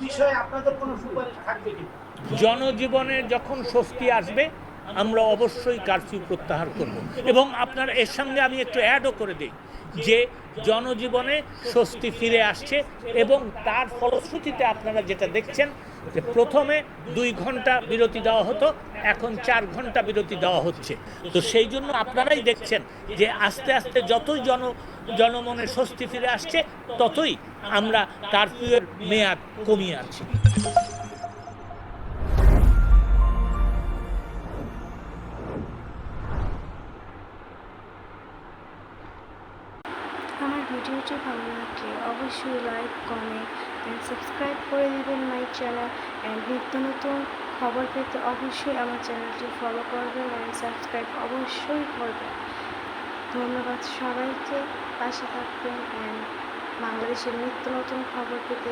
বিষয়ে আপনাদের কোনো সুপারিশ থাকবে কি? জনজীবনে যখন স্বস্তি আসবে আমরা অবশ্যই কারফিউ প্রত্যাহার করব এবং আপনার এর সঙ্গে আমি একটু অ্যাডও করে দিই যে জনজীবনে স্বস্তি ফিরে আসছে এবং তার ফলশ্রুতিতে আপনারা যেটা দেখছেন যে প্রথমে 2 ঘন্টা বিরতি দেওয়া হতো, এখন 4 ঘন্টা বিরতি দেওয়া হচ্ছে। তো সেই জন্য আপনারাই দেখছেন যে আস্তে আস্তে যতই জনমনে স্বস্তি ফিরে আসছে ততই আমরা কারফিউয়ের মেয়াদ কমিয়ে আনছি। আমার ভিডিওটি ভালো লাগলে অবশ্যই লাইক, কমেন্ট অ্যান্ড সাবস্ক্রাইব করে দেবেন মাই চ্যানেল। অ্যান্ড নিত্য নতুন খবর পেতে অবশ্যই আমার চ্যানেলটি ফলো করবেন অ্যান্ড সাবস্ক্রাইব অবশ্যই করবেন। ধন্যবাদ সবাইকে, পাশে থাকবেন অ্যান্ড বাংলাদেশের নিত্য নতুন খবর পেতে